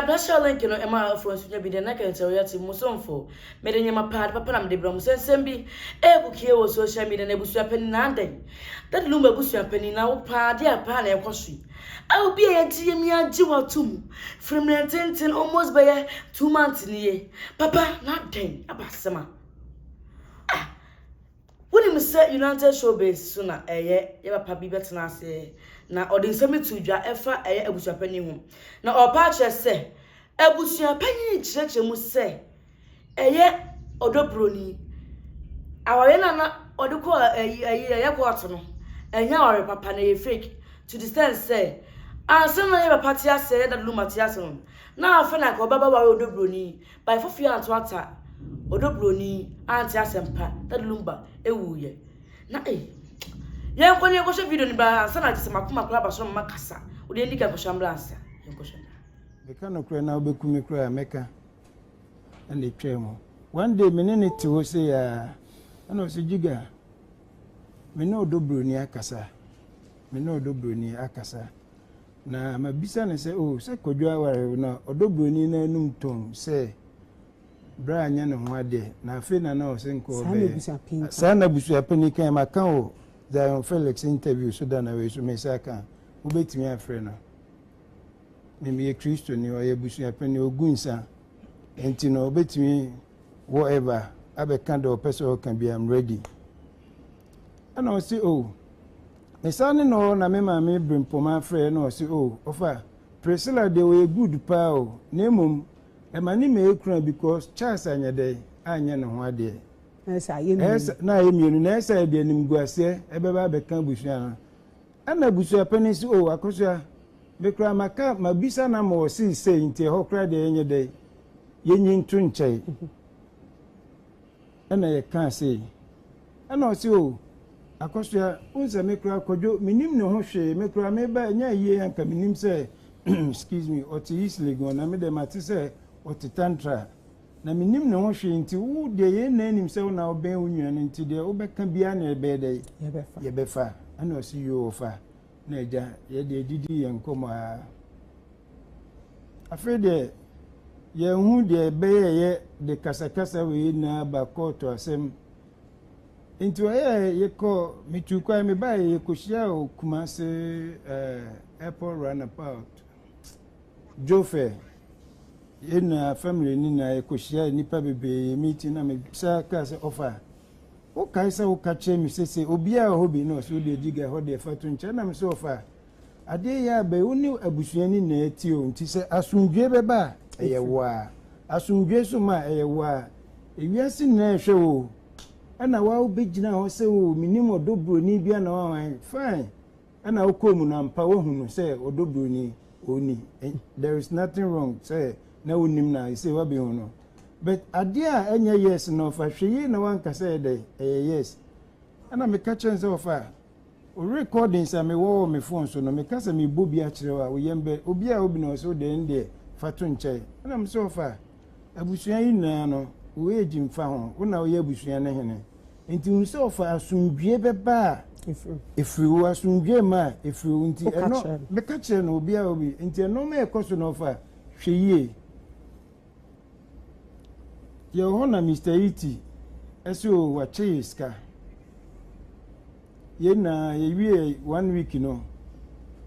blasha link no ema for nsunya bi de na kan tell yati musonfo me de nyama papa na me de bram sensem bi bukie wo social media na busu apani na ndan that lumba busu apani na wo pa de apa na ekosu awu bi ye tie mi agi watum from 19 almost by 2 months niye papa na ndan abasema when you say United Showbiz suna ye papa bi betena ase na odinsemi tudwa efa abusuapani hu na opa che se abusuapani chireche mu se odobroni aware na odiko court no enya ore papa na ye fake to the sense say ansem na ye papa ti ase that luma ti ase no na afa na ko baba ware odobroni by fofi atwata odobroni anti asempa that lumba ewuye na yen kwani ko she video ni ba sana ti makuma kula ba so makasa o de ndika ko shamblansa yen ko shambla be kan okura na obekumi kura meka and etwemo one day menene ti wo say ya ana o se jiga me no odobroni akasa na mabisa ne se o se kodwa aware na odobroni na anum tom se bra anya ne ho ade na afi na na o se nko be sana busu apani kan maka o Zion Felix interview so that na we so me saka ubetimi afre na me Kristo ni o ye busu apani ogunsa enti no ubetimi whatever abeka do person can be I'm ready and I say oh me sane no na me ma me brimpoma afre na o say oh ofa Priscilla they were good pa o nemum e mani me ekura because Charles anyade anya ne ho ade esa ye mi na ye mienu na esa de nim guase ebeba beka busua na ana busua penisi o akosua me kura maka mabisa na mo si say nti ho kura de yenye de yenyi ntu nchai ana ye kan say ana o si o akosua unse me kura kojo minim ne ho hwe me kura me ba nya ye anka minim say excuse me o ti isle go na me de mate say o ti tantra na minim ne ho hwe nti wo de ye na nim se na oben unwan nti de obeka bia na ebe de ye befa ana o si yo ofa na eja ye de didi ye nkomo a afede ye hu de be ye de kasakasa we na ba koto asem nti ye ko mitukwa me ba ye koshia o Kumasi airport runabout Jofe na family ni na ekoshia nipa bebe meeting na me saka se offer o kai se o kache mi sese obi a hobi no so de diga ho de fatu nche na me so offer ade ya be uni abusuani na eti o nti se asundwe beba eye wa asundwe so ma eye wa ewiase na ehwe o ana wa obegina ho se o minimo odobroni bia na wa fine ana okomu na mpa wo hunu se odobroni oni there is nothing wrong say na unim na say wa be hono but adia enya yes no fa hweyi na wan ka say dey yes ana me ka chen say ofa o recordings am me wo me phone so no me ka say me bobi a kire wa wo yembe obi a obi no so de nde fatu nche ana me say ofa abusuan yi na no wo eji mfa ho wo na wo ye abusuan na hene enti un say ofa asundwie beba ifri wo asundwie ma ifri nti eno me ka kire no obi a obi enti eno me ekoso no ofa hweyi ye hona Mr. Iti eso wa cheska ye na ye wie 1 week no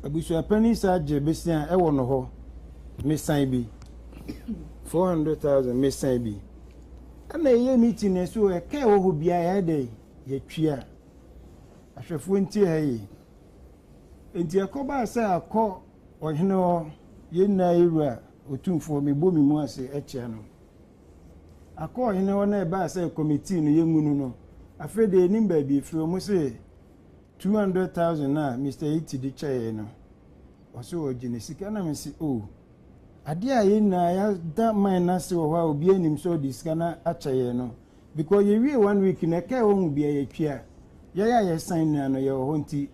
abusu apani sa je besia e wo no ho me san bi 400,000 me san bi ana ye meeting eso e ka wo ho bia ya de ye twia ahwefo nti ha yi enti akoba asa akọ ohene ho ye na ira otumfo me bo mi mu ase eche no akọ hene wona e ba say committee no yengunu no afede ni ba bi firi mo say 200,000 na Mr. Iti di chaye no oso ogine sika na me si o ade a ye na ya da man na se wo ha obi anim so di sika na achaye no because ye wie 1 week na ka wo hu bia ye twia ya sign na no ye ho nti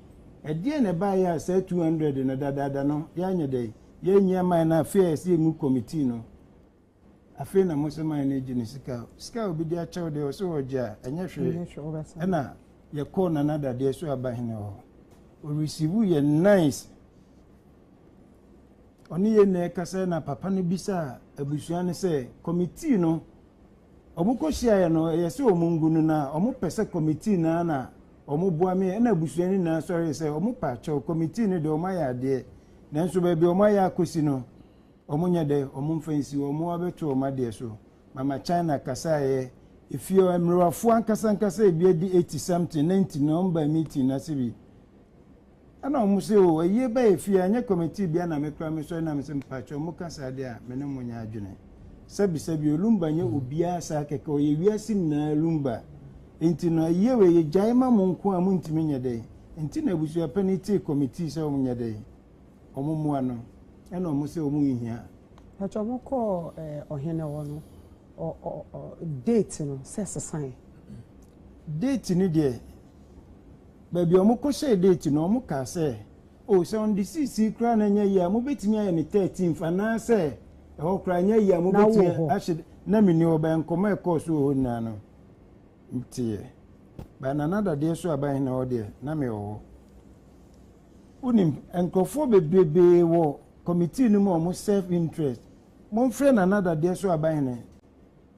ade na ba ya say 200 no dada no ya nya dai ye nya man na affairs ye mu committee no afi na musema na ejini sika obi dia chawo de so oja enye hwe na ye call na nada de so aba hene o receive ye nice oni ye na kasa na papa no bisa abusua ne se committee no omuko hia no yese omungu no na omupese committee na omuboa me na abusua ni na sorry se omupa cho committee ne de omaya de nanso ba bi omaya akosi no omunya de omumfansi omu abeto omade so mama China kasa ye if you emrafo ankasa ebi di 80 something 90 number meeting na sibi ana omuse o ye ba efi anya committee bia na mekra me so na me sempacho mu kasa de a me ne munya adwene sabi olumba nye obia sa keke o ye wiasi na lumba enti no ye we ye jaima mu nko a mu ntimi nye de enti na busu apaniti committee se o munya de omumu ano ena omuse o mu hia pacho mo ko ohene wo no date no sese sign date ni de baby omukọ share date no omuka say o se on the cc kra na nya ya mo betimi aye ni 13th na say e ho kra nya ya mo betimi ahye na mini oba nkoma e course o na no mtie ba na nada de so aban na o de na me o unim enkofo bebebe wo committee no mo self interest mo mfre na nada de so aban ne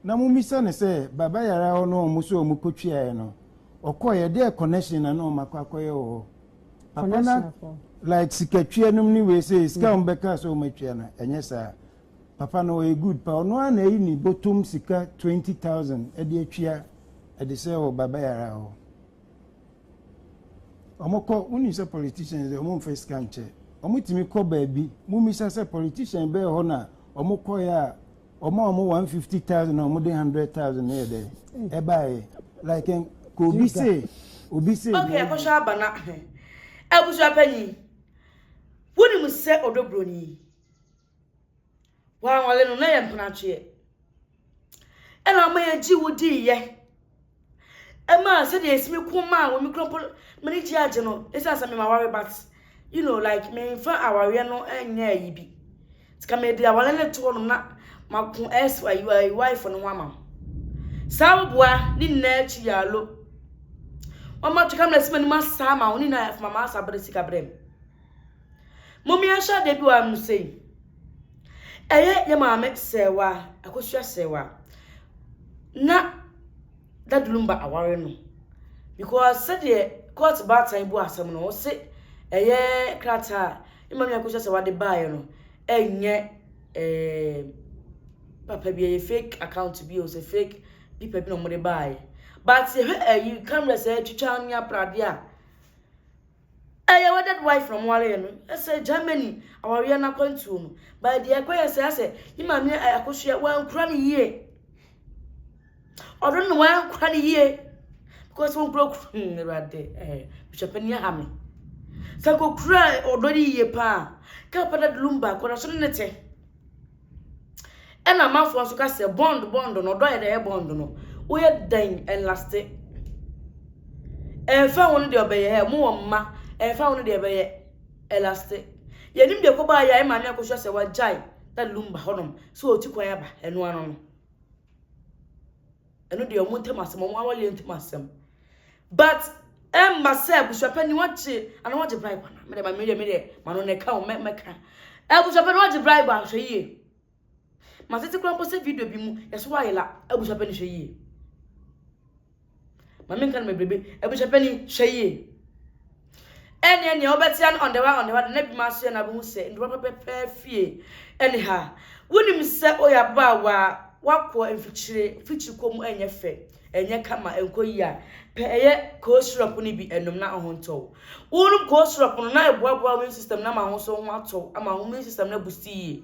na mo misa ne say baba yara ho no mo so mo kotwia no okoye de connection na no makwakoye o papa like sikatwie num ni we say sika umbeka so matwia na enye sa papa no e good pa ono ana yi ni bottom sika 20,000 e de atwia e de say o baba yara o omoko uni say politicians omo face canche omutimi ko baabi mumisa say politician be ho na omoko ya omo 150,000 omo de 100,000 e de e bai like Obi say okay akosha abana abusu apanyi woni mu se odobroni wa wale no na ye mpana twe ena ma ye ji wudi ye ema se de esimi kuma wo mikropo mani ji age no esa sa me ma worry but you know like me fa aware no enya yi bi tika me de awale le to no na makun SY wife no wama sawbua ni na chi yalo Mama tukam sima ni masama oni na mama sabere sika brem. Momi asha de bi wa mu sei. Eye ye mama sewa, akosua sewa. Na dadulumba aware no. Because said the court ba time bu asem no se eye krata imami akosua sewa de buy no. Enye papa bi ye fake account bi o se fake people bi no mo de buy. But you come say Chichania Pradia. I wanted wife from Warren. I said Germany, our Riana consume. By the acquire say, you mammy, I could share 1 cranny year. I don't know why 1 cranny year. Because one broke right there, Bishop Penny Hammy. So go cry already ye pa. Capada Lumba, Corazonete. And a mouth was to cast a bond or die the bond no. We are dying and lasted. And found the obey her more ma, and found the obey elastic. Ye nim de koba ya ma na kwhwa se wa jai that lumba honom so oti kwan aba eno ano no. Eno de omuntem asem mo awale ntim asem. But emma se bushapani wache ana wache bribe na. Me de mano ne ka o meka. Bushapani wache bribe ahwe yi. Ma tete kwan post video bi mu yeso wa yela bushapani hwe yi. Mami kan me bebe ebushapani hweye ene obetia on the one na bi ma so na bi hu se ndo papa fie anyhow wonim se oyaba wa wakọ fichi kom enye fe enye kama enkoyi a pe eye cold syrup ni bi enum na ohonto wonum cold syrup no na eboaboa immune system na ma ho so ho ato ama immune system na busti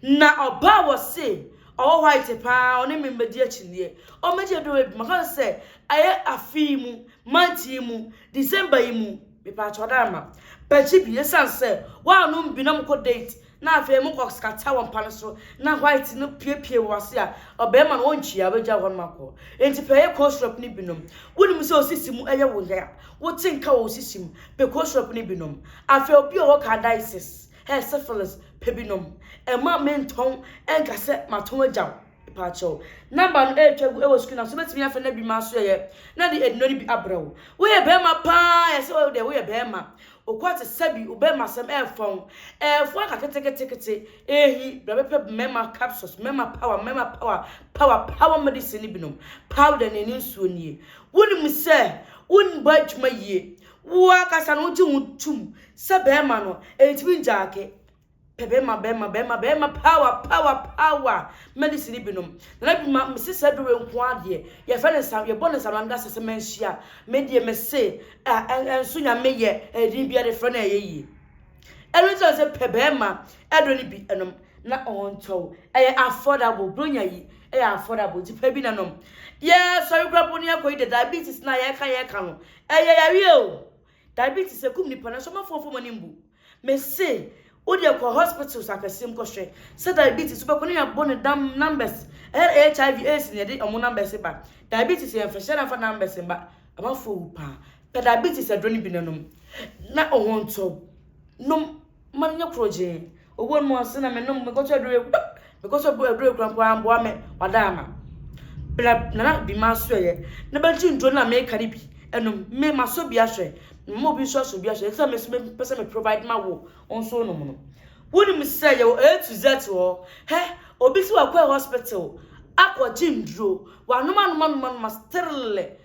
na oba wo se o white pa oni membedi achilie o meje do ebi maka se aye afimu mantimu December imu be pa chodama pachi bi esanse wa no mbinam ko date na afa mu ko skata won pa so na white no piepie wase a obema no onchi abeja won mako enti peye costrop ni binom wonim se osisimu eye wo ya wo tinka wo osisimu be costrop ni binom afa obi o ka dialysis syphilis pebinom ema menton enkase maton ajaw pacho number no etwa e wo screen na so betimi afa na bi ma so ye na di edno ni bi abrawo wo ye be ma pa ye se wo de wo ye be ma okwate sabi obema sem efon efo aka kete ehi brabepe mema capsules mema power medicine binom powder ne nsuo nie woni mu se won ba adwuma yie wo aka sa no tum se bema no etimi njaake bema power medicine binom na bi ma sisa do nko ade ye fe ne sam ye bonne salanga sese menhia me die me se enso nya meye edin bia de fe na yeyi elu so se bema edo ni bi enom na onto affordable bronya yi affordable di pa bi na nom ye so you grab oni akoyi de diabetes na ye kan no yari o diabetes e kum ni pa na so ma fofo mani mbu me se Odi ko hospitals akasim ko hwe se diabetes be ko ne abone dam numbers HIV AIDS ne de omo numbers ba diabetes e fehye na fa numbers ba amafo pa diabetes adroni bi nanom na ohonto nom manya proje owo mo ase na me nom me ko cho adre because of adre krampo ambo me wadama bla na bi ma so ye na ba ji ndro na me kare bi enom me maso bi ahwe mo bi so bi ahwe se me pese me provide ma wo onso no mo woni me say yo A to Z wo he obi si wa kwa hospital akwa jindro wa noma sterle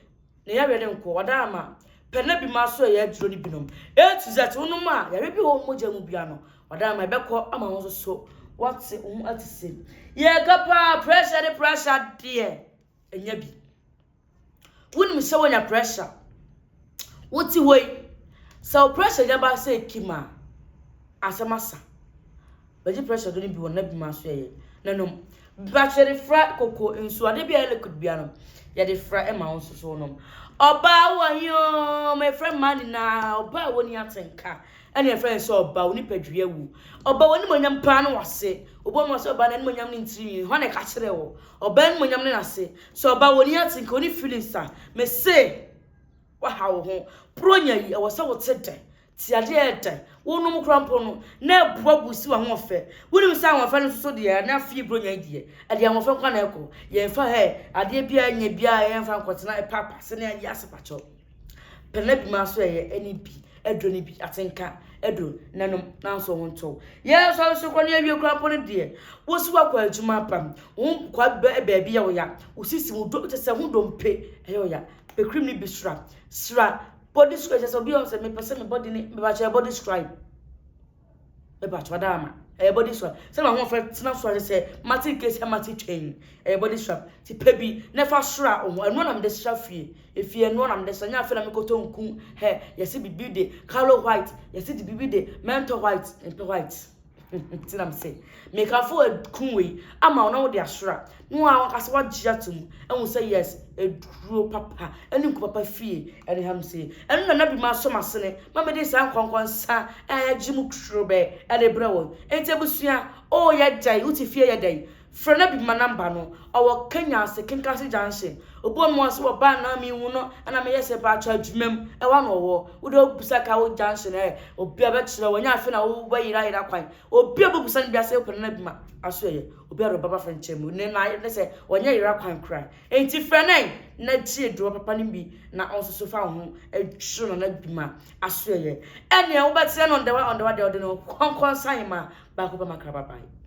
ne ya wede nko wadama pene bi maso ye adro ni binom A to Z wonuma ya bi wo moja mu bia no wadama be ko ama won so what say ye gapa pressure there enya bi woni me say wonya pressure woti way so pressure jaba say kima asamasa baji pressure do ni bi wona bi maso ye nanom battery fra koko ensu ade bia liquid bia no ya de fra e ma won so no oba wo yo my friend man na oba woni atenka ene friend so oba woni padua wu oba woni monyam pa no wase obo no wase oba na monyam ni ntiri ho na ka kire wo oba ni monyam ni nase so oba woni atenka woni feelings a me say wa hawo ho pronya yi e wose wo tede ti ade ede wonum krampo no na ebuabu si wa ho fe woni sa ho fe no so de na fie pronya die ade ho fe kwa na eko ye fa he ade bia nya bia ye fa nkotena e papa se na ya asepacho pele bi ma so ye eni bi edo ni bi atenka edo nanom na so ho nto ye so kwa na awie krampo no de wo si wa kwa adwuma pam wo kwa ba bia ya wo ya wo sisi wo do te se ho dompe e yo ya be cream ni bi sra body scrub just obi on say me person me body ni me ba che body scrub me ba che wadama body scrub say na ho fe tina so say matic case matic chain body scrub ti pebi never sra o eno na me de sra fie efie eno na me de sanya fe na me koto nku he yesi bibi de color white yesi di bibi de mental white and white tina me say me ka fo kunwe ama ona wo de asra no a wakase wagya tum and say yes eduro papa eni nku papa fie eni ham say eni na bi ma so masene ma me de san kwankwansa agimu krobe ade brewo enti abusua o ya dai uti fie ya dai frena bi ma number no owo Kenya se Kinkasi Junction obo mo so ba na mi wu no ana me yese ba cha adwumam e wa no wo wo do busaka wo junction obi aba kire wo nya afi na wo ba yira kwan obi abubusa ni biase ko na bi ma aso ye obi aro baba friendchem ne na ne se wo nya yira kwan kra enti frena na tie do papa ni bi na onso so fa ho adwuro na bi ma aso ye ene wo ba tie no on the wa de no kon sign ma ba ko ba makra bye.